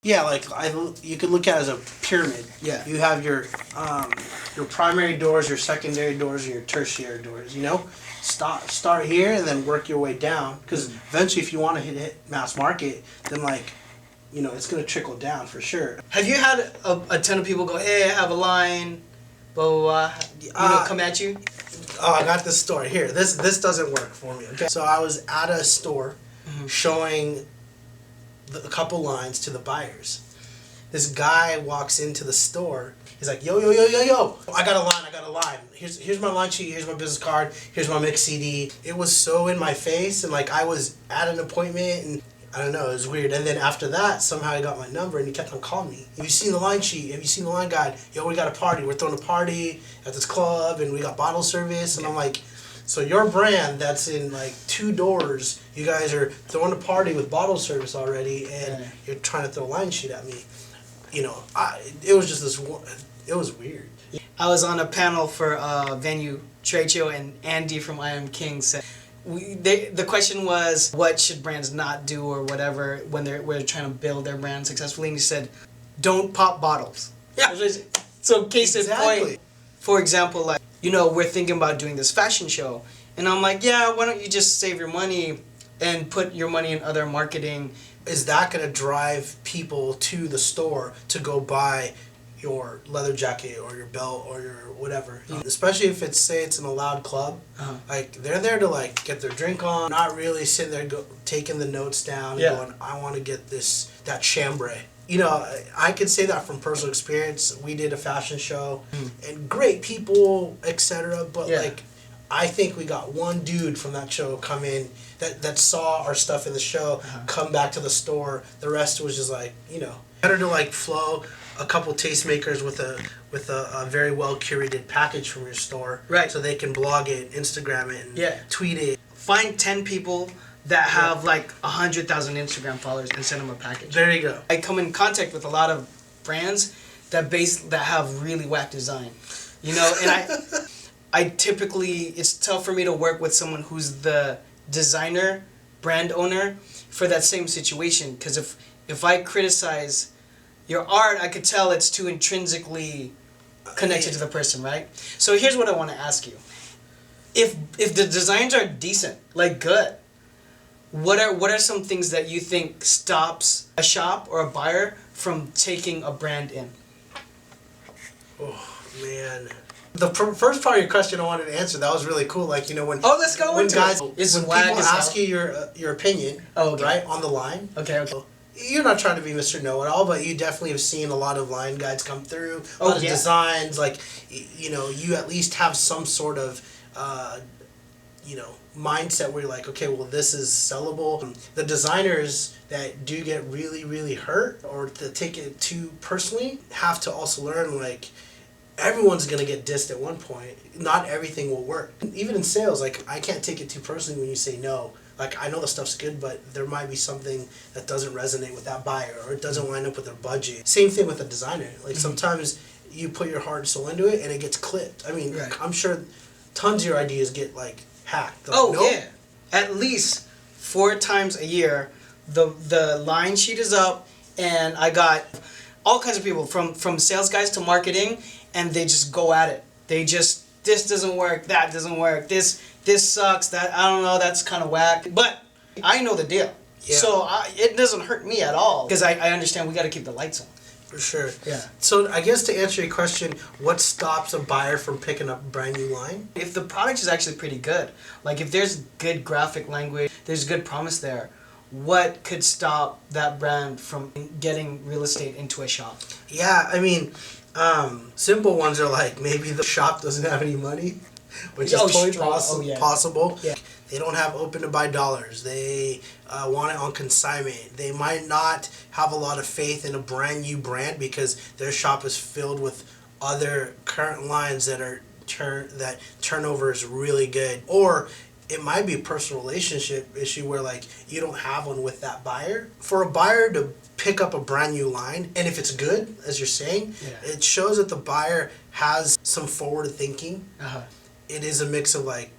Yeah, like you could look at it as a pyramid. Yeah. You have your primary doors, your secondary doors, and your tertiary doors. You know, start here and then work your way down. Because eventually, if you want to hit mass market, then like, you know, it's gonna trickle down for sure. Have you had a ton of people go, hey, I have a line, blah blah blah, you know, come at you? Oh, I got this story here. This doesn't work for me. Okay, so I was at a store showing a couple lines to the buyers. This guy walks into the store. He's like, yo, I got a line. Here's my line sheet, here's my business card, here's my mix CD. It was so in my face, and like I was at an appointment, and I don't know, it was weird. And then after that, somehow he got my number and he kept on calling me. Have you seen the line sheet? Have you seen the line guide? Yo, we got a party. We're throwing a party at this club and we got bottle service. And I'm like, so your brand that's in like 2 doors, you guys are throwing a party with bottle service already, and you're trying to throw a line sheet at me. You know, it was just it was weird. I was on a panel for Venue Trade Show, and Andy from I Am King said, the question was, what should brands not do or whatever when we're trying to build their brand successfully, and he said, don't pop bottles. Yeah. So case in point, for example, like, you know, we're thinking about doing this fashion show, and I'm like, yeah, why don't you just save your money and put your money in other marketing? Is that going to drive people to the store to go buy your leather jacket or your belt or your whatever? Especially if it's in a loud club. Like, they're there to like get their drink on, not really sitting there taking the notes down and going, I want to get that chambray. You know, I could say that from personal experience. We did a fashion show and great people, etc. But like, I think we got one dude from that show come in that saw our stuff in the show, come back to the store. The rest was just like, you know, better to like flow a couple tastemakers with a very well curated package from your store, right? So they can blog it, Instagram it, and tweet it. Find 10 people that have like 100,000 Instagram followers and send them a package. There you go. I come in contact with a lot of brands that have really whack design, you know, and I typically, it's tough for me to work with someone who's the designer, brand owner for that same situation, because if I criticize your art, I could tell it's too intrinsically connected to the person, right? So here's what I want to ask you. If the designs are decent, like good, what are some things that you think stops a shop or a buyer from taking a brand in? Oh, man. The first part of your question I wanted to answer, that was really cool. Like, you know, when let's go when into guys, it. When people ask you your opinion, right, on the line. Okay. You're not trying to be Mr. Know-It-all, but you definitely have seen a lot of line guides come through, a lot of designs. Like, you know, you at least have some sort of, you know, mindset where you're like, okay, well, this is sellable. The designers that do get really, really hurt or to take it too personally have to also learn, like, everyone's going to get dissed at one point. Not everything will work. Even in sales, like, I can't take it too personally when you say no. Like, I know the stuff's good, but there might be something that doesn't resonate with that buyer, or it doesn't line up with their budget. Same thing with a designer. Like, sometimes you put your heart and soul into it, and it gets clipped. I mean, I'm sure tons of your ideas get, like, hacked. Like, yeah. At least 4 times a year, the line sheet is up, and I got all kinds of people, from sales guys to marketing, and they just go at it. They just, this doesn't work, that doesn't work, this sucks, that, I don't know, that's kind of whack. But I know the deal. Yeah. So it doesn't hurt me at all, because I understand we got to keep the lights on. For sure. Yeah. So I guess to answer your question, what stops a buyer from picking up a brand new line? If the product is actually pretty good, like if there's good graphic language, there's good promise there, what could stop that brand from getting real estate into a shop? Yeah, I mean, simple ones are like, maybe the shop doesn't have any money, which is totally possible. Yeah. They don't have open to buy dollars. They want it on consignment. They might not have a lot of faith in a brand new brand because their shop is filled with other current lines that turnover is really good. Or it might be a personal relationship issue where like you don't have one with that buyer. For a buyer to pick up a brand new line, and if it's good, as you're saying, it shows that the buyer has some forward thinking. It is a mix of like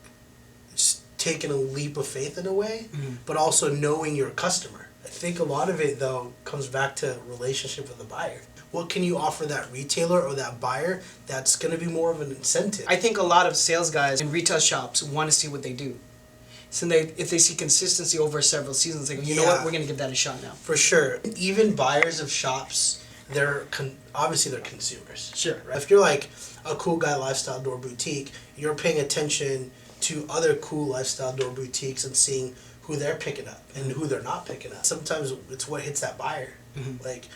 just taking a leap of faith in a way, but also knowing your customer. I think a lot of it, though, comes back to relationship with the buyer. What can you offer that retailer or that buyer that's going to be more of an incentive? I think a lot of sales guys in retail shops want to see what they do. So if they see consistency over several seasons, they go, you know what, we're going to give that a shot now. For sure. Even buyers of shops, obviously they're consumers. Sure. Right? If you're like a cool guy lifestyle door boutique, you're paying attention to other cool lifestyle door boutiques and seeing who they're picking up and who they're not picking up. Sometimes it's what hits that buyer. Like,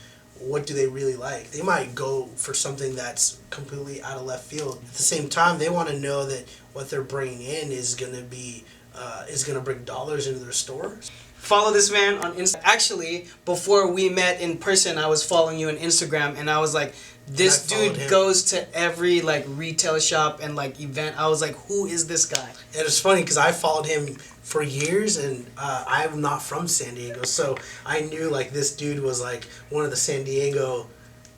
what do they really like? They might go for something that's completely out of left field. At the same time, they want to know that what they're bringing in is going to bring dollars into their stores. Follow this man on Insta. Actually, before we met in person, I was following you on Instagram, and I was like, this dude goes to every like retail shop and like event. I was like, who is this guy? And it's funny because I followed him for years, and I'm not from San Diego, so I knew like this dude was like one of the San Diego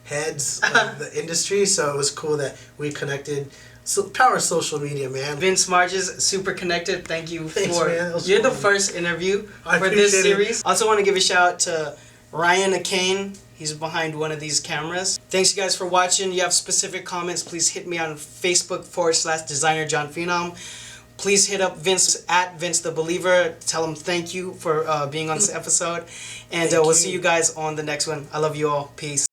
heads of the industry. So it was cool that we connected. So power of social media, man. Vince, Marjes, super connected. Thank you. Thanks, man. You're the first interview for this series. Also want to give a shout out to Ryan Akane. He's behind one of these cameras. Thanks you guys for watching. You have specific comments, please hit me on Facebook /designer Jon Phenom. Please hit up Vince at Vince the Believer. Tell him thank you for being on this episode. And we'll see you guys on the next one. I love you all. Peace.